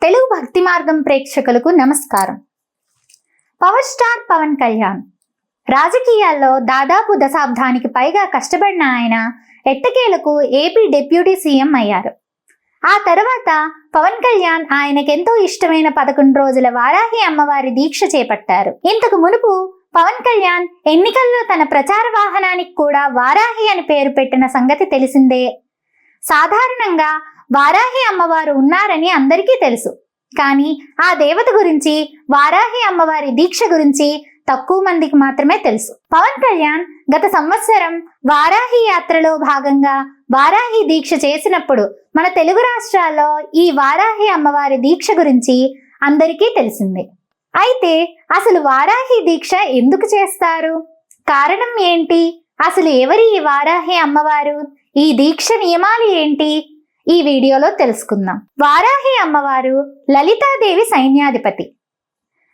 తెలుగు భక్తి మార్గం ప్రేక్షకులకు నమస్కారం. పవర్ స్టార్ పవన్ కళ్యాణ్ రాజకీయాల్లో దాదాపు దశాబ్దానికి పైగా కష్టపడిన ఆయన ఎట్టకేలకు ఏపీ డిప్యూటీ సీఎం అయ్యారు. ఆ తర్వాత పవన్ కళ్యాణ్ ఆయనకెంతో ఇష్టమైన 11 రోజుల వారాహి అమ్మవారి దీక్ష చేపట్టారు. ఇంతకు మునుపు పవన్ కళ్యాణ్ ఎన్నికల్లో తన ప్రచార వాహనానికి కూడా వారాహి అని పేరు పెట్టిన సంగతి తెలిసిందే. సాధారణంగా వారాహి అమ్మవారు ఉన్నారని అందరికీ తెలుసు. కానీ ఆ దేవత గురించి, వారాహి అమ్మవారి దీక్ష గురించి తక్కువ మందికి మాత్రమే తెలుసు. పవన్ కళ్యాణ్ గత సంవత్సరం వారాహి యాత్రలో భాగంగా వారాహి దీక్ష చేసినప్పుడు మన తెలుగు రాష్ట్రాల్లో ఈ వారాహి అమ్మవారి దీక్ష గురించి అందరికీ తెలిసిందే. అయితే అసలు వారాహి దీక్ష ఎందుకు చేస్తారు? కారణం ఏంటి? అసలు ఎవరి ఈ వారాహి అమ్మవారు? ఈ దీక్ష నియమాలు ఏంటి? ఈ వీడియోలో తెలుసుకుందాం. వారాహి అమ్మవారు లలితాదేవి సైన్యాధిపతి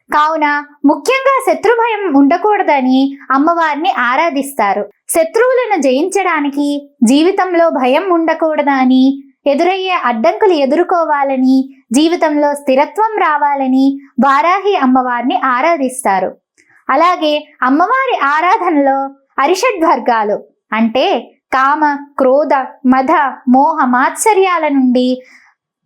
కావున ముఖ్యంగా శత్రుభయం ఉండకూడదని అమ్మవారిని ఆరాధిస్తారు. శత్రువులను జయించడానికి, జీవితంలో భయం ఉండకూడదని, ఎదురయ్యే అడ్డంకులు ఎదుర్కోవాలని, జీవితంలో స్థిరత్వం రావాలని వారాహి అమ్మవారిని ఆరాధిస్తారు. అలాగే అమ్మవారి ఆరాధనలో అరిషడ్వర్గాలు అంటే కామ, క్రోధ, మద, మోహ, మాత్సర్యాల నుండి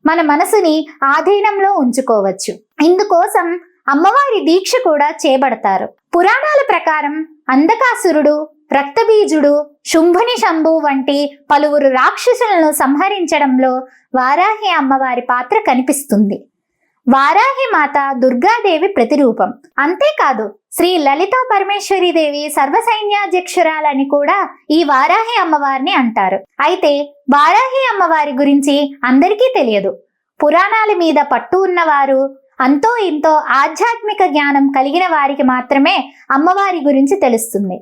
మన మనసుని ఆధీనంలో ఉంచుకోవచ్చు. ఇందుకోసం అమ్మవారి దీక్ష కూడా చేపడతారు. పురాణాల ప్రకారం అంధకాసురుడు, రక్తబీజుడు, శుంభుని శంభు వంటి పలువురు రాక్షసులను సంహరించడంలో వారాహి అమ్మవారి పాత్ర కనిపిస్తుంది. వారాహి మాత దుర్గాదేవి ప్రతిరూపం. అంతేకాదు శ్రీ లలితా పరమేశ్వరి దేవి సర్వసైన్యాధ్యక్షురాలని కూడా ఈ వారాహి అమ్మవారిని అంటారు. అయితే వారాహి అమ్మవారి గురించి అందరికీ తెలియదు. పురాణాల మీద పట్టు ఉన్నవారు, అంతో ఇంతో ఆధ్యాత్మిక జ్ఞానం కలిగిన వారికి మాత్రమే అమ్మవారి గురించి తెలుస్తుంది.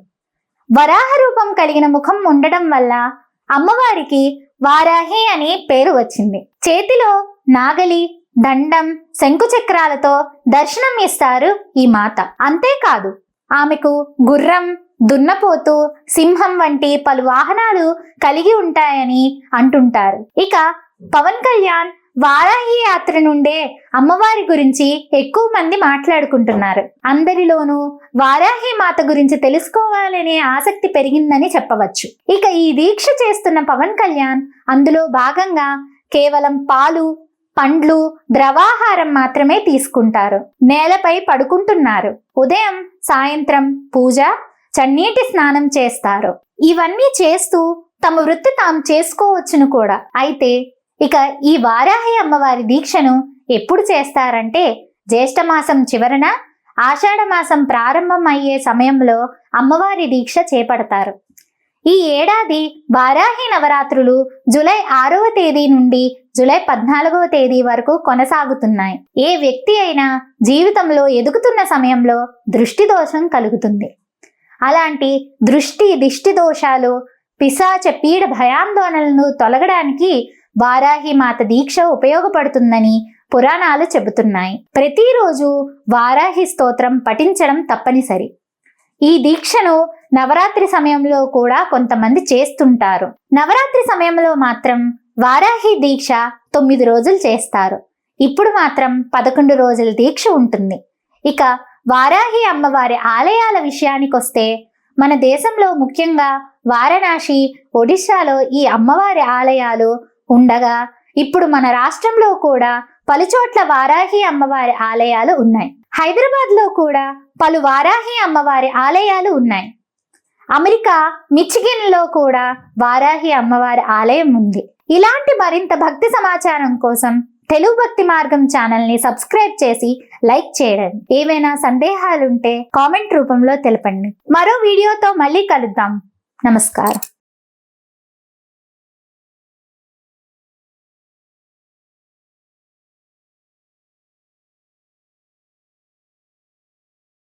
వరాహ రూపం కలిగిన ముఖం ఉండడం వల్ల అమ్మవారికి వారాహి అని పేరు వచ్చింది. చేతిలో నాగలి, దండం, శంకుచక్రాలతో దర్శనం ఇస్తారు ఈ మాత. అంతేకాదు ఆమెకు గుర్రం, దున్నపోతు, సింహం వంటి పలు వాహనాలు కలిగి ఉంటాయని అంటుంటారు. ఇక పవన్ కళ్యాణ్ వారాహి యాత్ర నుండే అమ్మవారి గురించి ఎక్కువ మంది మాట్లాడుకుంటున్నారు. అందరిలోనూ వారాహి మాత గురించి తెలుసుకోవాలనే ఆసక్తి పెరిగిందని చెప్పవచ్చు. ఇక ఈ దీక్ష చేస్తున్న పవన్ కళ్యాణ్ అందులో భాగంగా కేవలం పాలు, పండ్లు, ద్రవాహారం మాత్రమే తీసుకుంటారు. నేలపై పడుకుంటున్నారు. ఉదయం, సాయంత్రం పూజ, చన్నీటి స్నానం చేస్తారు. ఇవన్నీ చేస్తూ తమ వృత్తి తాము చేసుకోవచ్చును కూడా. అయితే ఇక ఈ వారాహి అమ్మవారి దీక్షను ఎప్పుడు చేస్తారంటే జ్యేష్ఠమాసం చివరన, ఆషాఢ మాసం ప్రారంభం అయ్యే సమయంలో అమ్మవారి దీక్ష చేపడతారు. ఈ ఏడాది వారాహి నవరాత్రులు జూలై 6వ తేదీ నుండి జూలై 14వ తేదీ వరకు కొనసాగుతున్నాయి. ఏ వ్యక్తి అయినా జీవితంలో ఎదుగుతున్న సమయంలో దృష్టి దోషం కలుగుతుంది. అలాంటి దిష్టి దోషాలు, పిశాచ పీడ భయాందోళనలను తొలగడానికి వారాహి మాత దీక్ష ఉపయోగపడుతుందని పురాణాలు చెబుతున్నాయి. ప్రతిరోజు వారాహి స్తోత్రం పఠించడం తప్పనిసరి. ఈ దీక్షను నవరాత్రి సమయంలో కూడా కొంతమంది చేస్తుంటారు. నవరాత్రి సమయంలో మాత్రం వారాహి దీక్ష 9 రోజులు చేస్తారు. ఇప్పుడు మాత్రం 11 రోజుల దీక్ష ఉంటుంది. ఇక వారాహి అమ్మవారి ఆలయాల విషయానికొస్తే మన దేశంలో ముఖ్యంగా వారణాసి, ఒడిశాలో ఈ అమ్మవారి ఆలయాలు ఉండగా ఇప్పుడు మన రాష్ట్రంలో కూడా పలుచోట్ల వారాహి అమ్మవారి ఆలయాలు ఉన్నాయి. హైదరాబాద్లో కూడా పలు వారాహి అమ్మవారి ఆలయాలు ఉన్నాయి. అమెరికా మిచిగన్లో కూడా వారాహి అమ్మవారి ఆలయం ఉంది. ఇలాంటి మరింత భక్తి సమాచారం కోసం తెలుగు భక్తి మార్గం ఛానల్ని సబ్స్క్రైబ్ చేసి లైక్ చేయండి. ఏవైనా సందేహాలుంటే కామెంట్ రూపంలో తెలపండి. మరో వీడియోతో మళ్ళీ కలుద్దాం. నమస్కారం.